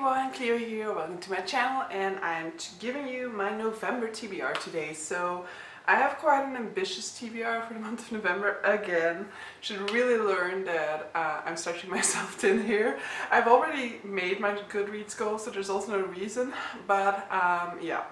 everyone, Clio here, welcome to my channel, and I'm giving you my November TBR today. So I have quite an ambitious TBR for the month of November again. Should really learn that I'm stretching myself thin here. I've already made my Goodreads goal, so there's also no reason, but yeah.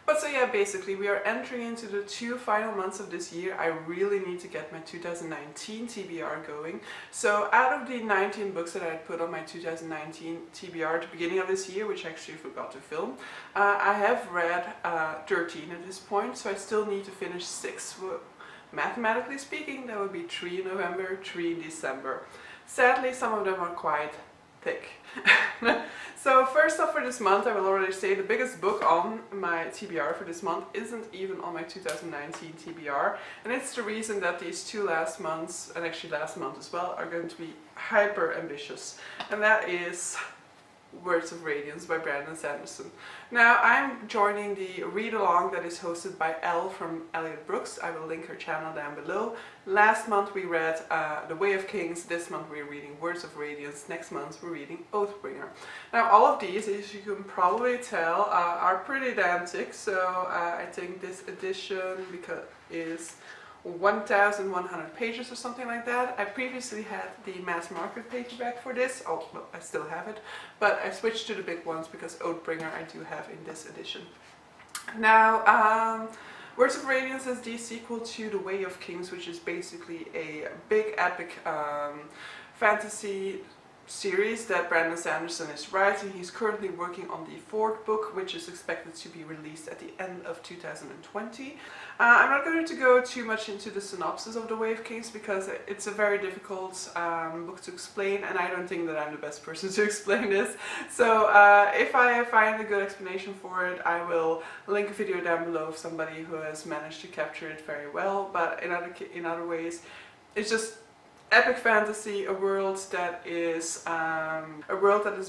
But so yeah, basically we are entering into the 2 final months of this year. I really need to get my 2019 TBR going. So out of the 19 books that I had put on my 2019 TBR at the beginning of this year, which I actually forgot to film, I have read 13 at this point, so I still need to finish 6. Well, mathematically speaking, that would be 3 in November, 3 in December. Sadly, some of them are quite thick. So first off, for this month, I will already say the biggest book on my TBR for this month isn't even on my 2019 TBR, and it's the reason that these 2 last months, and actually last month as well, are going to be hyper ambitious, and that is Words of Radiance by Sanderson. Now I'm joining the read along that is hosted by Elle from Elliot Brooks. I will link her channel down below. Last month we read The Way of Kings, this month we're reading Words of Radiance, next month we're reading Oathbringer. Now all of these, as you can probably tell, are pretty damn thick, so I think this edition is 1,100 pages or something like that. I previously had the mass market paperback for this. Oh, well, I still have it, but I switched to the big ones because Oathbringer I do have in this edition. Now, Words of Radiance is the sequel to The Way of Kings, which is basically a big epic fantasy series that Sanderson is writing. He's currently working on the 4th book, which is expected to be released at the end of 2020. I'm not going to go too much into the synopsis of The Way of Kings because it's a very difficult book to explain, and I don't think that I'm the best person to explain this. So if I find a good explanation for it, I will link a video down below of somebody who has managed to capture it very well, but in other ways, it's just epic fantasy, a world that has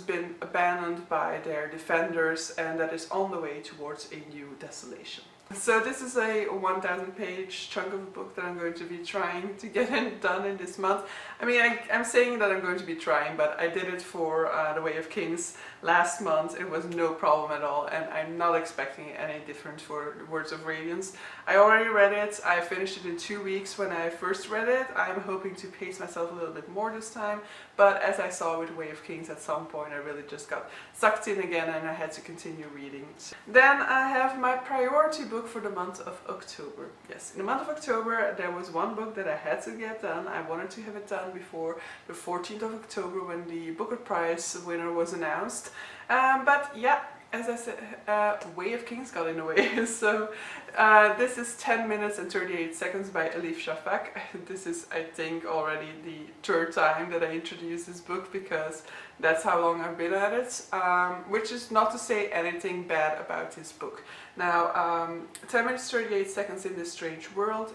been abandoned by their defenders and that is on the way towards a new desolation. So this is a 1,000-page chunk of a book that I'm going to be trying to get done in this month. I mean, I'm saying that I'm going to be trying, but I did it for The Way of Kings last month. It was no problem at all, and I'm not expecting any different for Words of Radiance. I already read it. I finished it in 2 weeks when I first read it. I'm hoping to pace myself a little bit more this time, but as I saw with The Way of Kings, at some point I really just got sucked in again and I had to continue reading. Then I have my priority book for the month of October. Yes, in the month of October there was one book that I had to get done. I wanted to have it done before the 14th of October when the Booker Prize winner was announced. But yeah, as I said, Way of Kings got in the way. So this is 10 minutes and 38 seconds by Shafak. This is, I think, already the 3rd time that I introduced this book because that's how long I've been at it, which is not to say anything bad about this book. Now, 10 minutes 38 seconds in This Strange World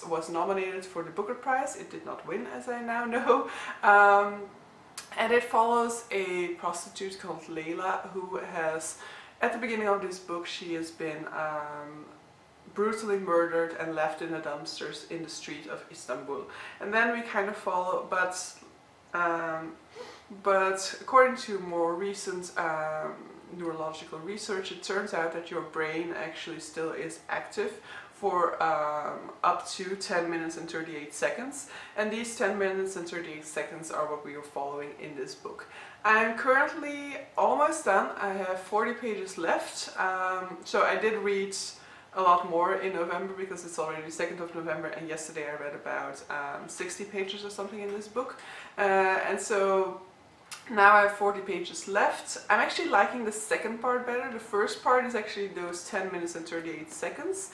was nominated for the Booker Prize. It did not win, as I now know. And it follows a prostitute called Layla who has, at the beginning of this book, she has been brutally murdered and left in the dumpsters in the street of Istanbul. And then we kind of follow, but according to more recent neurological research, it turns out that your brain actually still is active for up to 10 minutes and 38 seconds, and these 10 minutes and 38 seconds are what we are following in this book. I'm currently almost done. I have 40 pages left, so I did read a lot more in November because it's already the 2nd of November, and yesterday I read about 60 pages or something in this book, and so now I have 40 pages left. I'm actually liking the second part better. The first part is actually those 10 minutes and 38 seconds.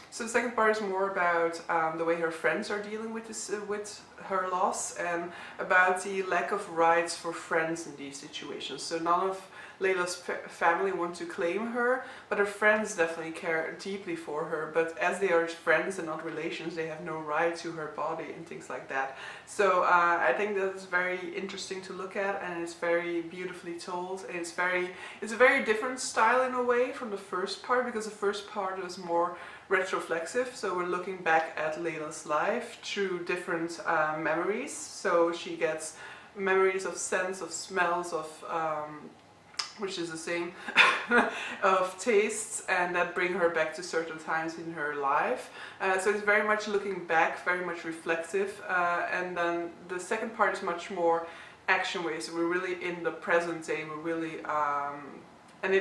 So the second part is more about the way her friends are dealing with with her loss, and about the lack of rights for friends in these situations. So none of Layla's family want to claim her, but her friends definitely care deeply for her. But as they are friends and not relations, they have no right to her body and things like that. So I think that is very interesting to look at, and it's very beautifully told. It's a very different style in a way from the first part, because the first part was more retroflexive, so we're looking back at Layla's life through different memories. So she gets memories of scents, of smells, of which is the same, of tastes, and that bring her back to certain times in her life. So it's very much looking back, very much reflective, and then the second part is much more action ways. So we're really in the present day. We're really, and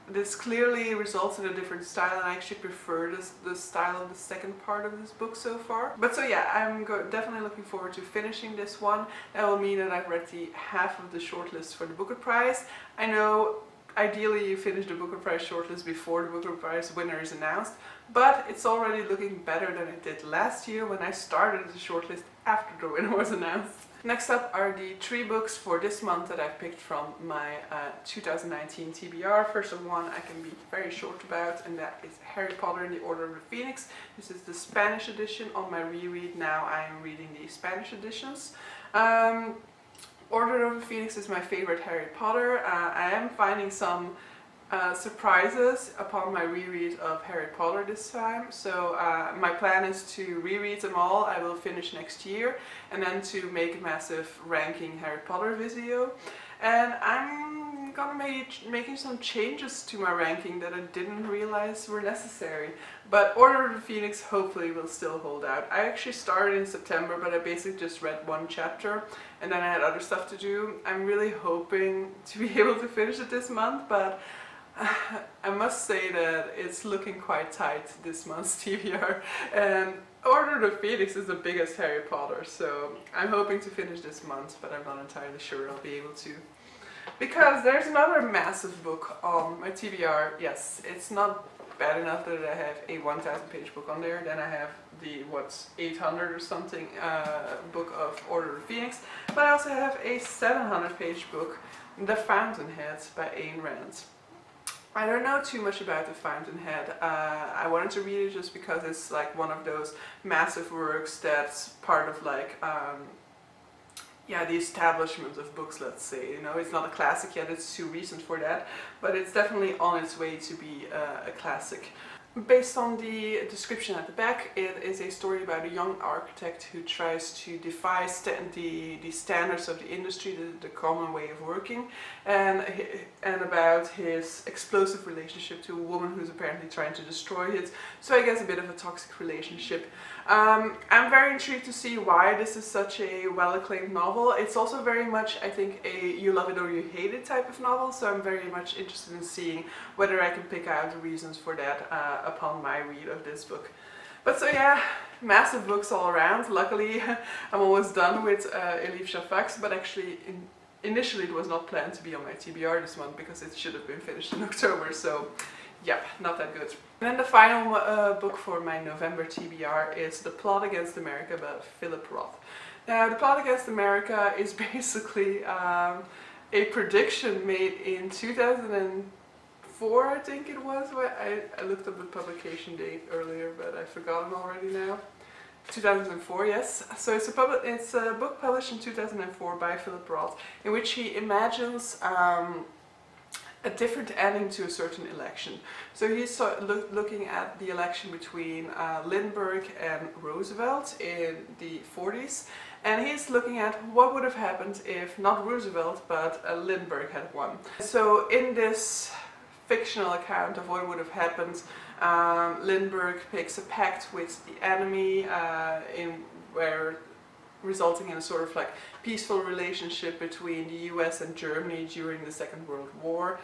this clearly results in a different style, and I actually prefer the style of the second part of this book so far. But so yeah, I'm definitely looking forward to finishing this one. That will mean that I've read the half of the shortlist for the Booker Prize. I know ideally you finish the Booker Prize shortlist before the Booker Prize winner is announced, but it's already looking better than it did last year when I started the shortlist after the winner was announced. Next up are the 3 books for this month that I've picked from my 2019 TBR. First one I can be very short about, and that is Harry Potter and the Order of the Phoenix. This is the Spanish edition. On my reread now I am reading the Spanish editions. Order of the Phoenix is my favorite Harry Potter. I am finding some surprises upon my reread of Harry Potter this time. So my plan is to reread them all. I will finish next year, and then to make a massive ranking Harry Potter video. And I'm gonna making some changes to my ranking that I didn't realize were necessary. But Order of the Phoenix hopefully will still hold out. I actually started in September, but I basically just read 1 chapter and then I had other stuff to do. I'm really hoping to be able to finish it this month, but I must say that it's looking quite tight this month's TBR, and Order of the Phoenix is the biggest Harry Potter, so I'm hoping to finish this month, but I'm not entirely sure I'll be able to. Because there's another massive book on my TBR. Yes, it's not bad enough that I have a 1,000 page book on there, then I have the 800 or something book of Order of the Phoenix, but I also have a 700 page book, The Fountainhead by Ayn Rand. I don't know too much about The Fountainhead. I wanted to read it just because it's like one of those massive works that's part of like, yeah, the establishment of books, let's say. You know, it's not a classic yet, it's too recent for that, but it's definitely on its way to be a classic. Based on the description at the back, it is a story about a young architect who tries to defy the standards of the industry, the common way of working, and about his explosive relationship to a woman who's apparently trying to destroy it. So I guess a bit of a toxic relationship. I'm very intrigued to see why this is such a well-acclaimed novel. It's also very much, I think, a you love it or you hate it type of novel, so I'm very much interested in seeing whether I can pick out the reasons for that upon my read of this book. But so yeah, massive books all around. Luckily, I'm almost done with Elif Shafak's, but actually initially it was not planned to be on my TBR this month because it should have been finished in October, so yep, not that good. And then the final book for my November TBR is The Plot Against America by Philip Roth. Now, The Plot Against America is basically a prediction made in 2004, I think it was. I looked up the publication date earlier, but I've forgotten already now. 2004, yes. So it's a book published in 2004 by Philip Roth, in which he imagines a different ending to a certain election. So he's looking at the election between Lindbergh and Roosevelt in the 40s, and he's looking at what would have happened if not Roosevelt but Lindbergh had won. So in this fictional account of what would have happened, Lindbergh makes a pact with the enemy resulting in a sort of like peaceful relationship between the US and Germany during the Second World War.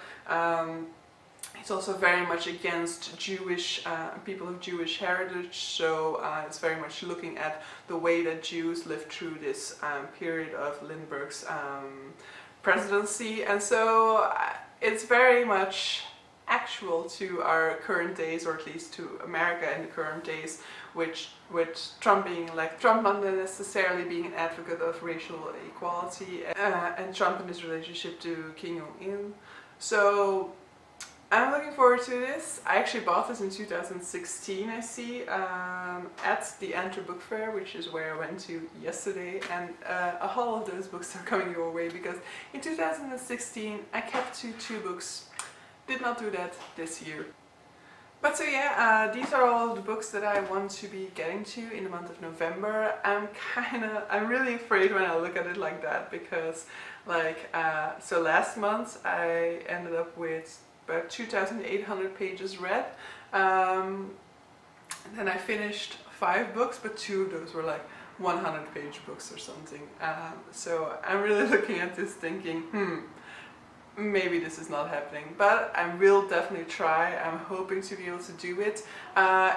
It's also very much against Jewish people of Jewish heritage, so it's very much looking at the way that Jews lived through this period of Lindbergh's presidency, and so it's very much actual to our current days, or at least to America in the current days, with Trump not necessarily being an advocate of racial equality, and Trump and his relationship to Kim Jong-un. So I'm looking forward to this. I actually bought this in 2016, I see, at the Enter Book Fair, which is where I went to yesterday, and a haul of those books are coming your way, because in 2016 I kept to 2 books. Did not do that this year. But so yeah, these are all of the books that I want to be getting to in the month of November. I'm really afraid when I look at it like that, because like, so last month I ended up with about 2,800 pages read. And then I finished 5 books, but 2 of those were like 100-page books or something. So I'm really looking at this thinking, maybe this is not happening, but I will definitely try. I'm hoping to be able to do it.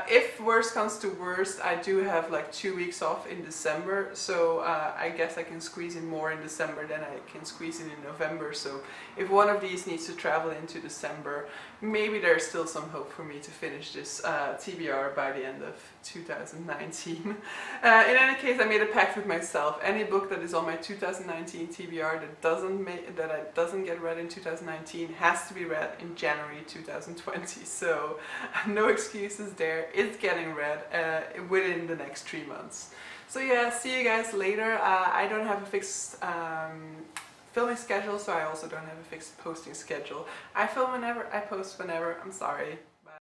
If worst comes to worst, I do have like 2 weeks off in December, so I guess I can squeeze in more in December than I can squeeze in November. So if one of these needs to travel into December, maybe there's still some hope for me to finish this TBR by the end of 2019. In any case, I made a pact with myself. Any book that is on my 2019 TBR that doesn't get read in 2019 has to be read in January 2020. So no excuses there. It's getting read within the next 3 months. So yeah, see you guys later. I don't have a fixed filming schedule, so I also don't have a fixed posting schedule. I film whenever, I post whenever. I'm sorry.